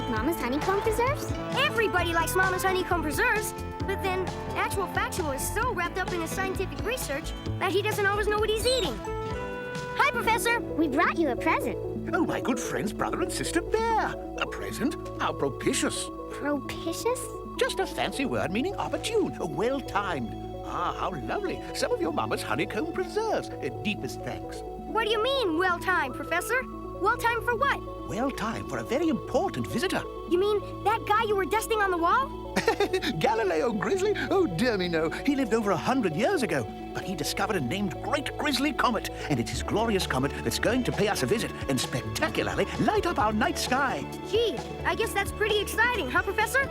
like Mama's honeycomb preserves? Everybody likes Mama's honeycomb preserves, but then Actual Factual is so wrapped up in his scientific research that he doesn't always know what he's eating. Hi, Professor. We brought you a present. Oh, my good friends, brother and sister Bear. A present? How propitious. Propitious? Just a fancy word meaning opportune, well-timed. Ah, how lovely. Some of your Mama's honeycomb preserves. Deepest thanks. What do you mean, well-timed, Professor? Well-timed for what? Well-timed for a very important visitor. You mean that guy you were dusting on the wall? Galileo Grizzly? Oh, dear me, no. He lived over 100 years ago. But he discovered a named Great Grizzly Comet, and it's his glorious comet that's going to pay us a visit and spectacularly light up our night sky. Gee, I guess that's pretty exciting, huh, Professor?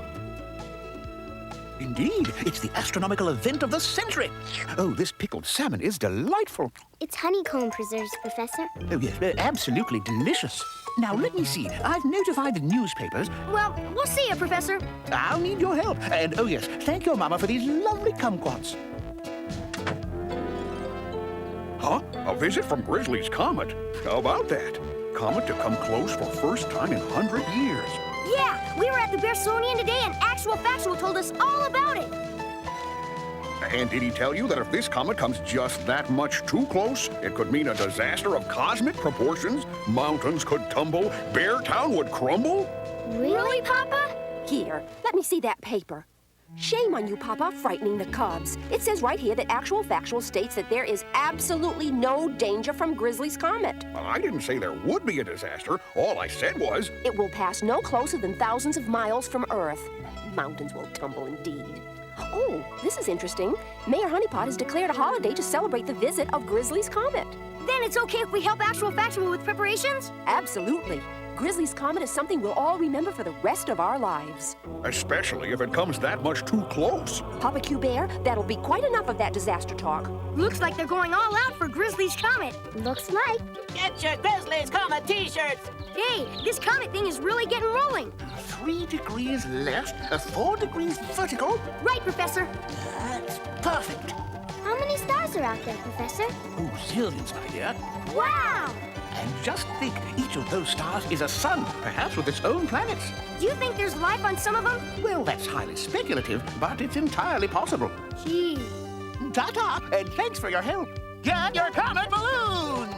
Indeed, it's the astronomical event of the century. Oh, this pickled salmon is delightful. It's honeycomb preserves, Professor. Oh, yes, absolutely delicious. Now, let me see. I've notified the newspapers. Well, we'll see you, Professor. I'll need your help. And, oh, yes, thank your Mama for these lovely kumquats. Huh? A visit from Grizzly's comet? How about that? Comet to come close for first time in 100 years. Yeah, we were at the Berenstain today and Actual Factual told us all about it. And did he tell you that if this comet comes just that much too close, it could mean a disaster of cosmic proportions? Mountains could tumble, Bear Town would crumble? Really, Papa? Here, let me see that paper. Shame on you, Papa, frightening the cubs. It says right here that Actual Factual states that there is absolutely no danger from Grizzly's comet. I didn't say there would be a disaster. All I said was... It will pass no closer than thousands of miles from Earth. Mountains will tumble indeed. Oh, this is interesting. Mayor Honeypot has declared a holiday to celebrate the visit of Grizzly's comet. Then it's okay if we help Actual Factual with preparations? Absolutely. Grizzly's comet is something we'll all remember for the rest of our lives. Especially if it comes that much too close. Papa Q Bear, that'll be quite enough of that disaster talk. Looks like they're going all out for Grizzly's comet. Looks like. Get your Grizzly's Comet t-shirts! Hey, this comet thing is really getting rolling. 3 degrees left, 4 degrees vertical. Right, Professor. That's perfect. How many stars are out there, Professor? Oh, zillions, my dear. Wow! And just think, each of those stars is a sun, perhaps with its own planets. Do you think there's life on some of them? Well, that's highly speculative, but it's entirely possible. Gee. Ta-ta, and thanks for your help. Get your comet balloons!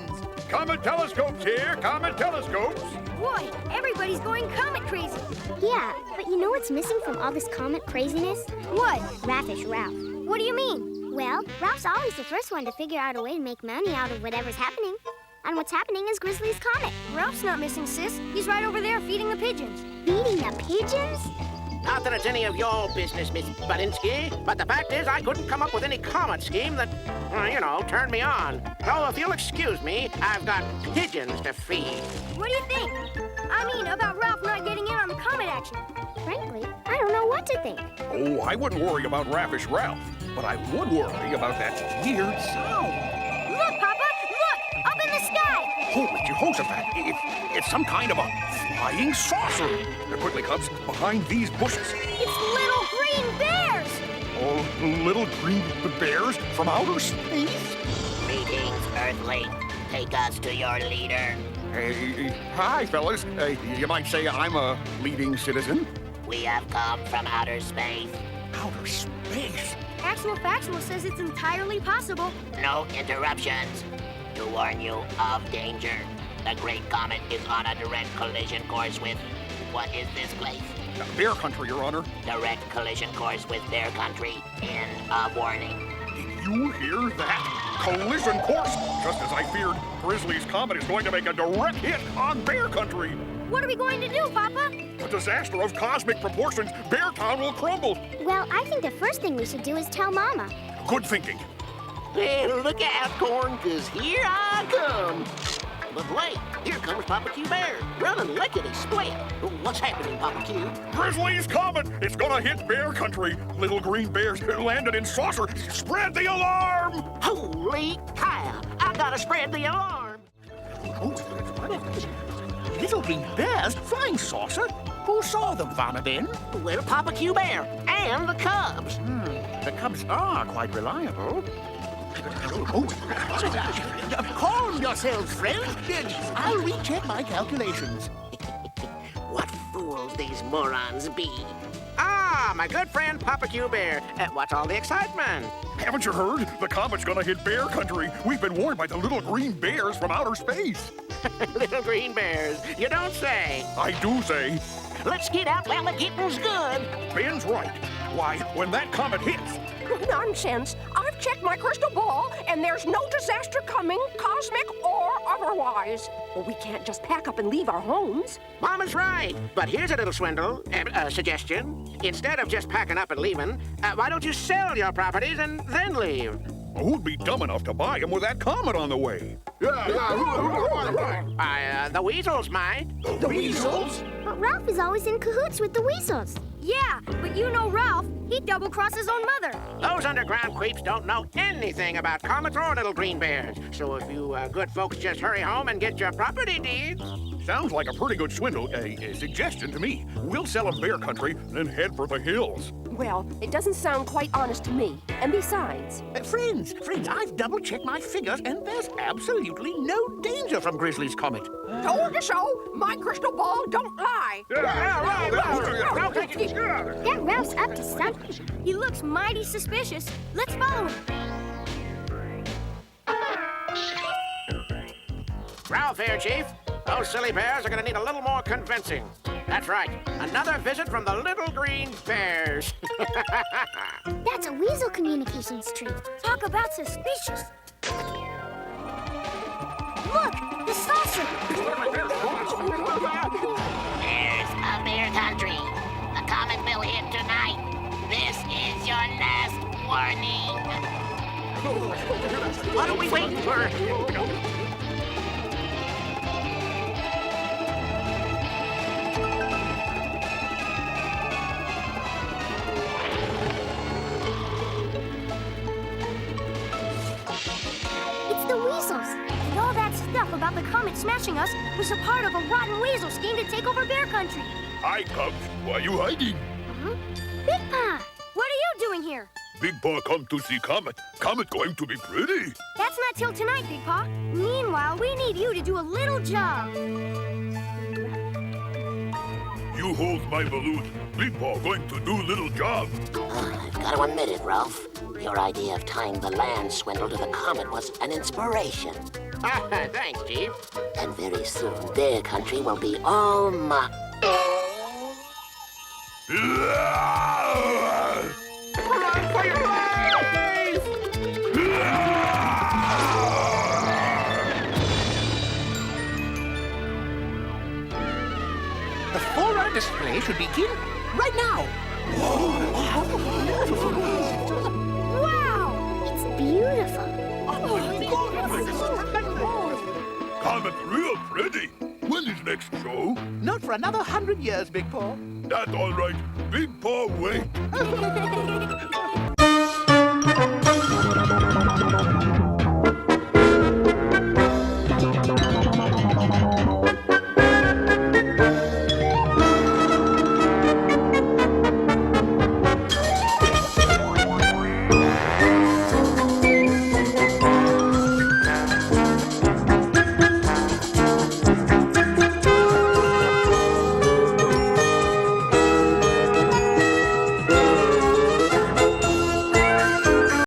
Comet telescopes here, comet telescopes. Boy, everybody's going comet crazy. Yeah, but you know what's missing from all this comet craziness? What? Raffish Ralph. What do you mean? Well, Ralph's always the first one to figure out a way to make money out of whatever's happening. And what's happening is Grizzly's comet. Ralph's not missing, sis. He's right over there feeding the pigeons. Feeding the pigeons? Not that it's any of your business, Miss Berenstain, but the fact is I couldn't come up with any comet scheme that, turned me on. So if you'll excuse me, I've got pigeons to feed. What do you think? I mean, about Ralph not getting in on the comet action. Frankly, I don't know what to think. Oh, I wouldn't worry about Raffish Ralph, but I would worry about that weird sound. Look, Papa! Look! Up in the sky! Holy Jehoshaphat! It's some kind of a flying saucer. Now, quickly, Cubs, behind these bushes. It's little green bears! Oh, little green bears from outer space? Greetings, Earthling. Take us to your leader. Hey, hi, fellas. You might say I'm a leading citizen. We have come from outer space. Outer space? Actual Factual says it's entirely possible. No interruptions. To warn you of danger. The Great Comet is on a direct collision course with... What is this place? Bear country, Your Honor. Direct collision course with Bear Country. End of warning. Did you hear that? Collision course! Just as I feared, Grizzly's comet is going to make a direct hit on Bear Country. What are we going to do, Papa? A disaster of cosmic proportions. Bear Town will crumble. Well, I think the first thing we should do is tell Mama. Good thinking. Well, look out, Corn, 'cause here I come. But wait, here comes Papa Q Bear, running lickety-split. What's happening, Papa Q? Grizzly's comet! It's gonna hit Bear Country. Little green bears landed in saucer. Spread the alarm! Holy cow! I gotta spread the alarm. Little green bears, flying saucer? Who saw them, Farmer Ben? Well, Papa Q Bear and the Cubs. The Cubs are quite reliable. Calm yourselves, friends. I'll recheck my calculations. What fools weasels, these morons be. Ah, my good friend Papa Q Bear. What's all the excitement? Haven't you heard? The comet's gonna hit bear country. We've been warned by the little green bears from outer space. Little green bears, you don't say. I do say. Let's get out while the getting's good. Ben's right. Why, when that comet hits, Nonsense. I've checked my crystal ball, and there's no disaster coming, cosmic or otherwise. Well, we can't just pack up and leave our homes. Mama's right. But here's a little suggestion. Instead of just packing up and leaving, why don't you sell your properties and then leave? who'd be dumb enough to buy him with that comet on the way? The weasels might. The weasels? But Ralph is always in cahoots with the weasels. Yeah, but you know Ralph, he'd double-cross his own mother. Those underground creeps don't know anything about comets or little green bears. So if you good folks just hurry home and get your property deeds. Sounds like a pretty good swindle. A suggestion to me. We'll sell him bear country, then head for the hills. Well, it doesn't sound quite honest to me. And besides... Friends, I've double-checked my figures, and there's absolutely no danger from Grizzly's comet. Told you so. My crystal ball don't lie. That Ralph's up to something. He looks mighty suspicious. Let's follow him. Ralph here, Chief. Those silly bears are gonna need a little more convincing. That's right. Another visit from the little green bears. That's a weasel communications tree. Talk about suspicious. Look, the saucer. Bears of Bear Country. The comet will hit tonight. This is your last warning. What are we waiting for? It's the weasels. And all that stuff about the comet smashing us was a part of a rotten weasel scheme to take over Bear Country. Hi, Cubs. Why you hiding? Big Pa. What are you doing here? Big Paw come to see Comet. Comet going to be pretty. That's not till tonight, Big Pa. Meanwhile, we need you to do a little job. You hold my balloon. Big Paw going to do little job. I've got to admit it, Ralph. Your idea of tying the land swindle to the comet was an inspiration. Thanks, Chief. And very soon, Bear Country will be all my... The 4-hour display should begin right now. Wow! It's beautiful. Comet real pretty. When is next show? Not for another 100 years, Big Paw. That all right. Big Paw wait.